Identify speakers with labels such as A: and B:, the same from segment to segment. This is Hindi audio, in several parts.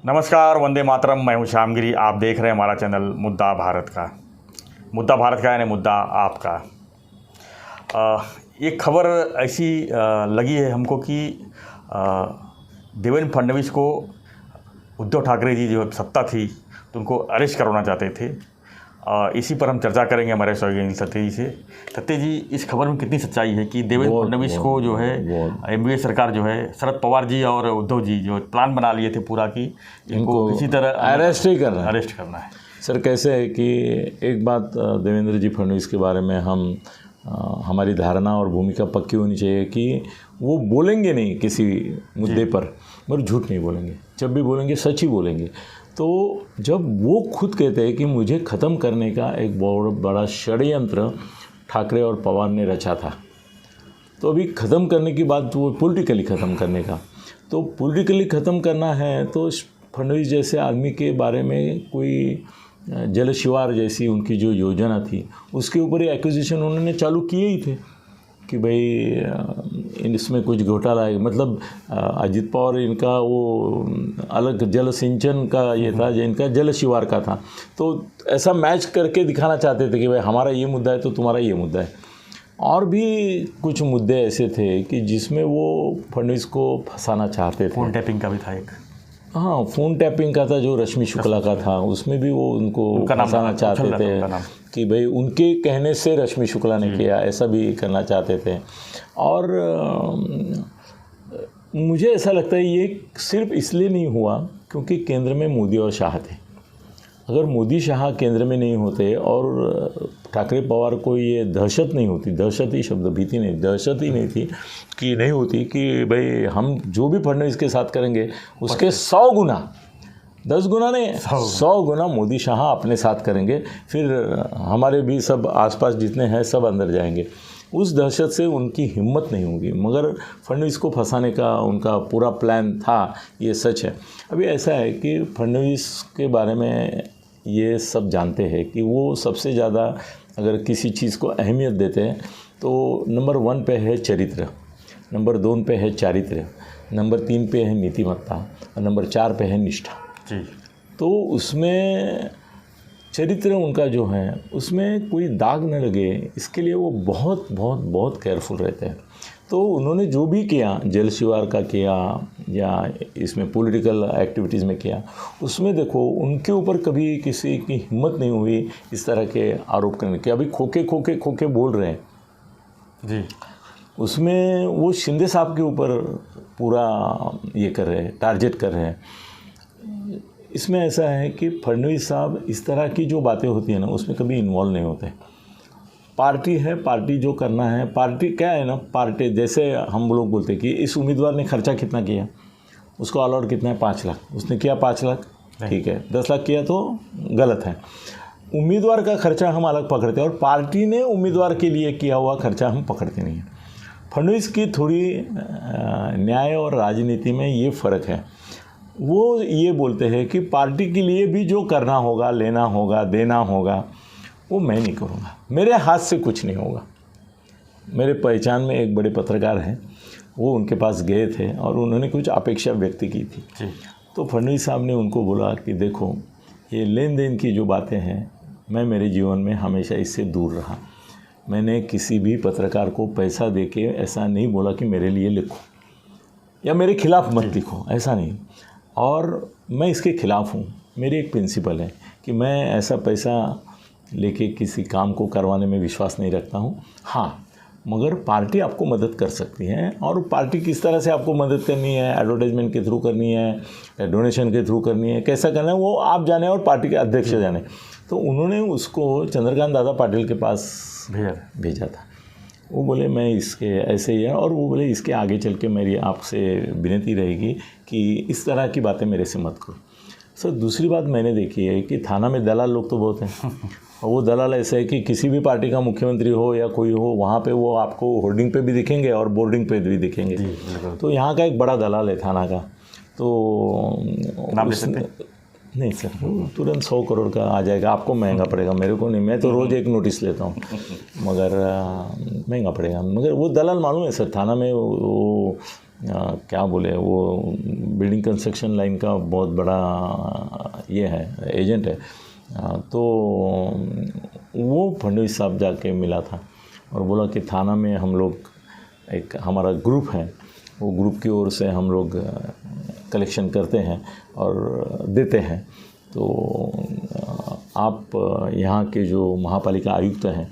A: नमस्कार, वंदे मातरम। मैं हूं श्यामगिरी। आप देख रहे हैं हमारा चैनल मुद्दा भारत का। मुद्दा भारत का यानी मुद्दा आपका। एक खबर ऐसी लगी है हमको कि देवेंद्र फडणवीस को उद्धव ठाकरे जी जो सत्ता थी तो उनको अरेस्ट करवाना चाहते थे। इसी पर हम चर्चा करेंगे हमारे सहयोगी सत्य जी से। सत्य जी, इस खबर में कितनी सच्चाई है कि देवेंद्र फडणवीस को जो है एमवीए सरकार जो है शरद पवार जी और उद्धव जी जो प्लान बना लिए थे पूरा कि इनको किसी तरह अरेस्ट करना है।
B: सर, कैसे है कि एक बात देवेंद्र जी फडणवीस के बारे में हमारी धारणा और भूमिका पक्की होनी चाहिए कि वो बोलेंगे नहीं किसी मुद्दे पर, मगर झूठ नहीं बोलेंगे। जब भी बोलेंगे सच ही बोलेंगे। तो जब वो खुद कहते हैं कि मुझे ख़त्म करने का एक बहुत बड़ा षड्यंत्र ठाकरे और पवार ने रचा था, तो अभी ख़त्म करने की बात वो पॉलिटिकली ख़त्म करने का, तो पॉलिटिकली ख़त्म करना है तो फडणवीस जैसे आदमी के बारे में कोई जलशिवार जैसी उनकी जो योजना थी उसके ऊपर ही एक्विजिशन उन्होंने चालू किए ही थे कि भाई इसमें कुछ घोटाला है। मतलब अजित पवार इनका वो अलग जल सिंचन का ये था, जो इनका जल शिवार का था। तो ऐसा मैच करके दिखाना चाहते थे कि भाई हमारा ये मुद्दा है तो तुम्हारा ये मुद्दा है। और भी कुछ मुद्दे ऐसे थे कि जिसमें वो फडणवीस को फंसाना चाहते थे।
A: फ़ोन टैपिंग का भी था एक।
B: हाँ, फ़ोन टैपिंग का था जो रश्मि शुक्ला का था, उसमें भी वो उनको फंसाना चाहते थे कि भाई उनके कहने से रश्मि शुक्ला ने किया, ऐसा भी करना चाहते थे। और मुझे ऐसा लगता है ये सिर्फ इसलिए नहीं हुआ क्योंकि केंद्र में मोदी और शाह थे। अगर मोदी शाह केंद्र में नहीं होते और ठाकरे पवार को ये दहशत नहीं होती, दहशत ही शब्द, भीति नहीं, दहशत ही नहीं थी कि नहीं होती कि भाई हम जो भी फडणवीस के साथ करेंगे उसके 100 गुना, 10 गुना नहीं, 100 गुना मोदी शाह अपने साथ करेंगे, फिर हमारे भी सब आसपास जितने हैं सब अंदर जाएंगे। उस दहशत से उनकी हिम्मत नहीं होगी। मगर फडणवीस को फंसाने का उनका पूरा प्लान था, ये सच है। अभी ऐसा है कि फडणवीस के बारे में ये सब जानते हैं कि वो सबसे ज़्यादा अगर किसी चीज़ को अहमियत देते हैं तो नंबर 1 पे है चरित्र, नंबर 2 पे है चारित्र्य, नंबर 3 पे है नीतिमत्ता और नंबर 4 पे है निष्ठा जी। तो उसमें चरित्र उनका जो है उसमें कोई दाग न लगे, इसके लिए वो बहुत बहुत बहुत केयरफुल रहते हैं। तो उन्होंने जो भी किया, जल शिवार का किया या इसमें पॉलिटिकल एक्टिविटीज़ में किया, उसमें देखो उनके ऊपर कभी किसी की हिम्मत नहीं हुई इस तरह के आरोप करने की। अभी खोके बोल रहे हैं
A: जी,
B: उसमें वो शिंदे साहब के ऊपर पूरा ये कर रहे हैं, टारगेट कर रहे हैं। इसमें ऐसा है कि फडणवीस साहब इस तरह की जो बातें होती हैं ना उसमें कभी इन्वॉल्व नहीं होते। पार्टी है, पार्टी जो करना है, पार्टी क्या है ना, पार्टी जैसे हम लोग बोलते हैं कि इस उम्मीदवार ने खर्चा कितना किया, उसको अलाउड कितना है, 5 लाख, उसने किया 5 लाख, ठीक है, 10 लाख किया तो गलत है। उम्मीदवार का खर्चा हम अलग पकड़ते हैं और पार्टी ने उम्मीदवार के लिए किया हुआ खर्चा हम पकड़ते नहीं हैं। फडणवीस की थोड़ी न्याय और राजनीति में ये फ़र्क है। वो ये बोलते हैं कि पार्टी के लिए भी जो करना होगा, लेना होगा, देना होगा, वो मैं नहीं करूँगा, मेरे हाथ से कुछ नहीं होगा। मेरे पहचान में एक बड़े पत्रकार हैं, वो उनके पास गए थे और उन्होंने कुछ अपेक्षा व्यक्त की थी। तो फडणवीस साहब ने उनको बोला कि देखो ये लेन देन की जो बातें हैं, मैं मेरे जीवन में हमेशा इससे दूर रहा। मैंने किसी भी पत्रकार को पैसा देके ऐसा नहीं बोला कि मेरे लिए लिखो या मेरे खिलाफ मत लिखो, ऐसा नहीं। और मैं इसके खिलाफ़ हूँ। मेरी एक प्रिंसिपल है कि मैं ऐसा पैसा लेके किसी काम को करवाने में विश्वास नहीं रखता हूँ। हाँ, मगर पार्टी आपको मदद कर सकती है, और पार्टी किस तरह से आपको मदद करनी है, एडवर्टाइजमेंट के थ्रू करनी है, डोनेशन के थ्रू करनी है, कैसा करना है, वो आप जाने और पार्टी के अध्यक्ष जाने। तो उन्होंने उसको चंद्रकांत दादा पाटिल के पास भेजा था। वो बोले मैं इसके ऐसे ही है, और वो बोले इसके आगे चल के मेरी आपसे विनती रहेगी कि इस तरह की बातें मेरे से मत करो। सर, दूसरी बात मैंने देखी है कि थाना में दलाल लोग तो बहुत हैं और वो दलाल ऐसे है कि किसी भी पार्टी का मुख्यमंत्री हो या कोई हो, वहाँ पे वो आपको होर्डिंग पे भी दिखेंगे और बोर्डिंग पे भी दिखेंगे। तो यहाँ का एक बड़ा दलाल है थाना का, तो नाम नहीं सर, तुरंत 100 करोड़ का आ जाएगा, आपको महंगा पड़ेगा, मेरे को नहीं, मैं तो रोज़ एक नोटिस लेता हूँ, मगर महंगा पड़ेगा। मगर वो दलाल मालूम है सर, थाना में वो क्या बोले, वो बिल्डिंग कंस्ट्रक्शन लाइन का बहुत बड़ा ये है, एजेंट है। तो वो फडणवीस साहब जाके मिला था और बोला कि थाना में हम लोग, एक हमारा ग्रुप है, वो ग्रुप की ओर से हम लोग कलेक्शन करते हैं और देते हैं, तो आप यहाँ के जो महापालिका आयुक्त हैं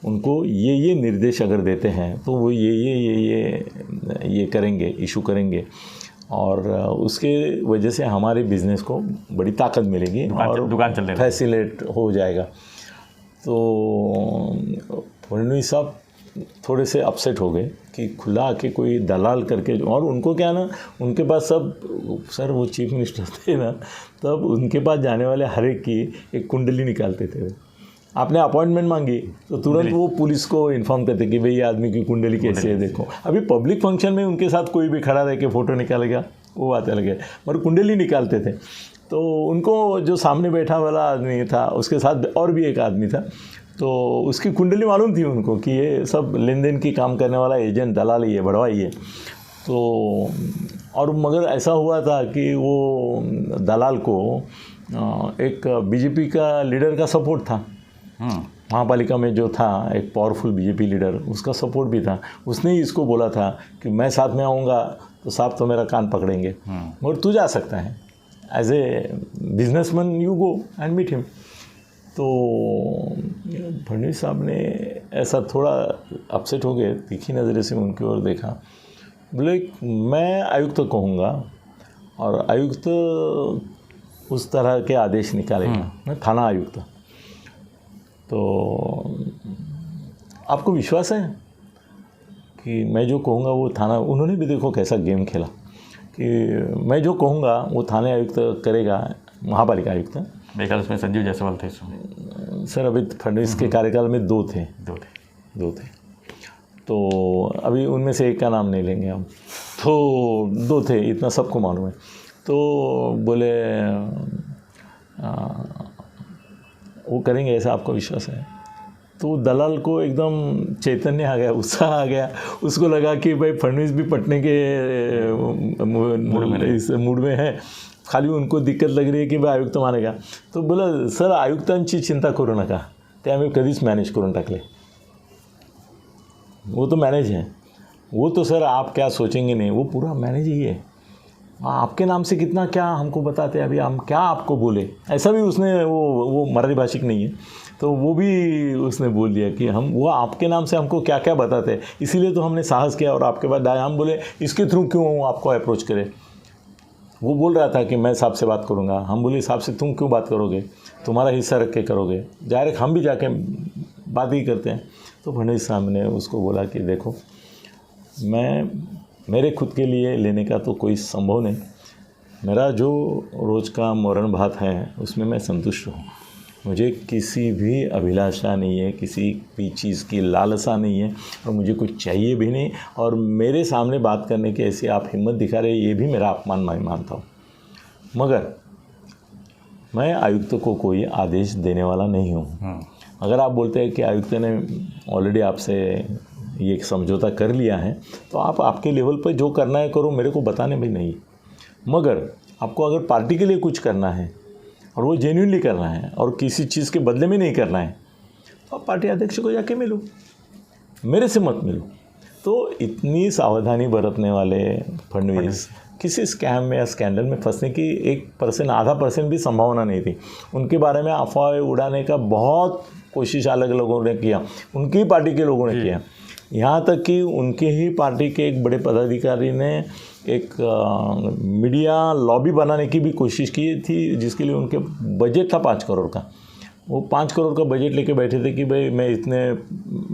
B: उनको ये निर्देश अगर देते हैं तो वो ये करेंगे, इशू करेंगे, और उसके वजह से हमारे बिज़नेस को बड़ी ताकत मिलेगी और
A: दुकान चलने
B: फैसिलेट हो जाएगा। तो फडणवीस साहब थोड़े से अपसेट हो गए कि खुला आके कोई दलाल करके, और उनको क्या ना, उनके पास सब, सर वो चीफ मिनिस्टर थे ना, तब उनके पास जाने वाले हर एक की एक कुंडली निकालते थे। आपने अपॉइंटमेंट मांगी तो तुरंत वो पुलिस को इन्फॉर्म करते कि भाई ये आदमी की कुंडली कैसी है देखो। अभी पब्लिक फंक्शन में उनके साथ कोई भी खड़ा रह के फ़ोटो निकालेगा, वो बात अलग है, मगर कुंडली निकालते थे। तो उनको जो सामने बैठा वाला आदमी था, उसके साथ और भी एक आदमी था, तो उसकी कुंडली मालूम थी उनको कि ये सब लेन देन की काम करने वाला एजेंट, दलाल ही है, बड़वा ही है। तो और मगर ऐसा हुआ था कि वो दलाल को एक बीजेपी का लीडर का सपोर्ट था। महापालिका में जो था एक पावरफुल बीजेपी लीडर, उसका सपोर्ट भी था। उसने ही इसको बोला था कि मैं साथ में आऊँगा तो साहब तो मेरा कान पकड़ेंगे, मगर तू जा सकता है, as a businessman you go and meet him. तो फडणवीस साहब ने ऐसा थोड़ा अपसेट हो गए, तीखी नज़र से उनकी ओर देखा, बोले मैं आयुक्त कहूँगा और आयुक्त उस तरह के आदेश निकालेगा, मैं थाना आयुक्त। तो आपको विश्वास है कि मैं जो कहूँगा वो थाना, उन्होंने भी देखो कैसा गेम खेला कि मैं जो कहूँगा वो थाने आयुक्त करेगा, महापालिका आयुक्त।
A: मेरे ख्याल उसमें संजीव जायसवाल थे इसमें।
B: सर अभी फडणवीस के कार्यकाल में दो थे। तो अभी उनमें से एक का नाम नहीं लेंगे हम, तो दो थे, इतना सबको मालूम है। तो बोले वो करेंगे, ऐसा आपको विश्वास है? तो दलाल को एकदम चैतन्य आ गया, उत्साह आ गया, उसको लगा कि भाई फडणवीस भी पटने के मूड में है, खाली उनको दिक्कत लग रही है की आयुक्त मानेगा। तो बोला सर आयुक्तांची चिंता करू नका, ते आम्ही कधीच मॅनेज करून टाकले, वो तो मैनेज है, वो तो सर आप क्या सोचेंगे नहीं, वो पूरा मैनेज ही है, आपके नाम से कितना क्या हमको बताते, अभी हम क्या आपको बोले। ऐसा भी उसने, वो मराठी भाषिक नहीं है, तो वो भी उसने बोल दिया कि वो आपके नाम से हमको क्या क्या बताते हैं, इसीलिए तो हमने साहस किया और आपके बाद आए। हम बोले इसके थ्रू क्यों आपको अप्रोच करे। वो बोल रहा था कि मैं साहब से बात करूँगा, हम बोले साहब से तुम क्यों बात करोगे, तुम्हारा हिस्सा रख के करोगे, डायरेक्ट हम भी जाके बात ही करते हैं। तो फडणवीस साहब ने उसको बोला कि देखो मेरे खुद के लिए लेने का तो कोई संभव नहीं, मेरा जो रोज़ का मरण भात है उसमें मैं संतुष्ट हूँ, मुझे किसी भी अभिलाषा नहीं है, किसी भी चीज़ की लालसा नहीं है और मुझे कुछ चाहिए भी नहीं, और मेरे सामने बात करने की ऐसी आप हिम्मत दिखा रहे ये भी मेरा अपमान मैं मानता हूँ। मगर मैं आयुक्त को कोई आदेश देने वाला नहीं हूँ। अगर आप बोलते हैं कि आयुक्त ने ऑलरेडी आपसे ये एक समझौता कर लिया है तो आप आपके लेवल पर जो करना है करो, मेरे को बताने भी नहीं। मगर आपको अगर पार्टी के लिए कुछ करना है और वो जेन्युइनली करना है और किसी चीज़ के बदले में नहीं करना है तो आप पार्टी अध्यक्ष को जाके मिलो, मेरे से मत मिलो। तो इतनी सावधानी बरतने वाले फडणवीस किसी स्कैम में या स्कैंडल में फंसने की 1% आधा % भी संभावना नहीं थी। उनके बारे में अफवाहें उड़ाने का बहुत कोशिश अलग लोगों ने किया, उनकी पार्टी के लोगों ने किया, यहाँ तक कि उनके ही पार्टी के एक बड़े पदाधिकारी ने एक मीडिया लॉबी बनाने की भी कोशिश की थी, जिसके लिए उनके बजट था 5 करोड़ का। वो 5 करोड़ का बजट लेके बैठे थे कि भाई मैं इतने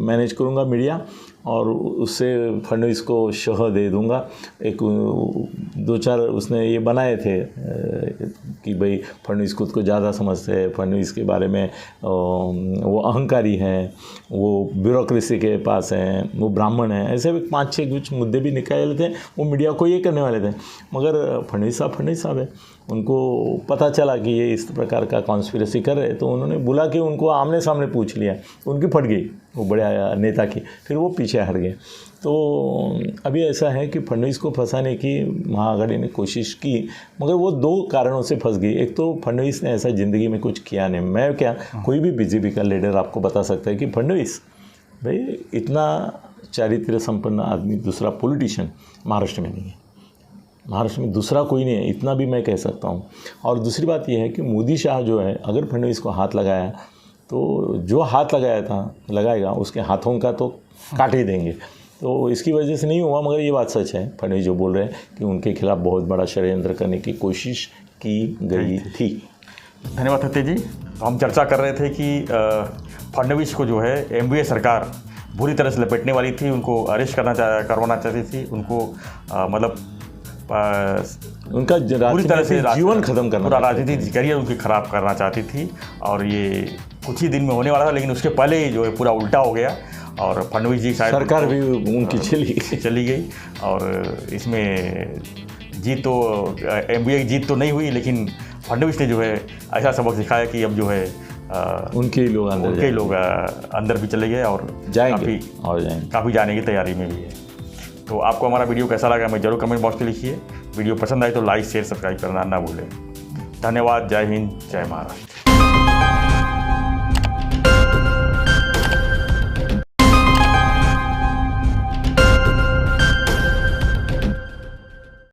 B: मैनेज करूँगा मीडिया और उससे फडणवीस को शह दे दूँगा। एक 2-4 उसने ये बनाए थे कि भाई फडणवीस खुद को ज़्यादा समझते हैं, फडणवीस के बारे में वो अहंकारी हैं, वो ब्यूरोक्रेसी के पास हैं, वो ब्राह्मण हैं, ऐसे 5-6 कुछ मुद्दे भी निकाले थे। वो मीडिया को ये करने वाले थे, मगर फडणवीस साहब है, उनको पता चला कि ये इस प्रकार का कॉन्स्पिरेसी कर रहे, तो उन्होंने बुला के उनको आमने सामने पूछ लिया, उनकी फट गई वो बड़े नेता की, फिर वो पीछे हट गए। तो अभी ऐसा है कि फडणवीस को फंसाने की महाआघाड़ी ने कोशिश की, मगर वो 2 कारणों से फंस गई। एक तो फडणवीस ने ऐसा ज़िंदगी में कुछ किया नहीं। मैं क्या, कोई भी बीजेपी का लीडर आपको बता सकता है कि फडणवीस भाई इतना चारित्र्य संपन्न आदमी दूसरा पॉलिटिशियन महाराष्ट्र में नहीं है। महाराष्ट्र में दूसरा कोई नहीं है, इतना भी मैं कह सकता हूँ। और दूसरी बात यह है कि मोदी शाह जो है, अगर फडणवीस को हाथ लगाया तो जो हाथ लगाएगा उसके हाथों का तो काट ही देंगे। तो इसकी वजह से नहीं हुआ, मगर ये बात सच है फडणवीस जो बोल रहे हैं कि उनके खिलाफ बहुत बड़ा षड्यंत्र करने की कोशिश की गई थी।
A: धन्यवाद थत्ते जी। तो हम चर्चा कर रहे थे कि फडणवीस को जो है एमवीए सरकार बुरी तरह से लपेटने वाली थी, उनको अरेस्ट करवाना चाहती थी, उनको मतलब
B: उनका
A: पूरी तरह से
B: जीवन खत्म करना,
A: पूरा राजनीतिक करियर उनकी खराब करना चाहती थी। और ये कुछ ही दिन में होने वाला था, लेकिन उसके पहले ही जो है पूरा उल्टा हो गया और फडणवीस जी शायद
B: सरकार भी उनकी
A: चली गई। और इसमें जीत तो एमवीए की जीत तो नहीं हुई, लेकिन फडणवीस ने जो है ऐसा सबक सिखाया कि अब जो है
B: उनके ही लोग
A: अंदर भी चले गए और
B: जाएंगे
A: काफ़ी जाने की तैयारी में भी है। तो आपको हमारा वीडियो कैसा लगा हमें जरूर कमेंट बॉक्स में लिखिए। वीडियो पसंद आए तो लाइक शेयर सब्सक्राइब करना ना भूलें। धन्यवाद। जय हिंद, जय महाराष्ट्र।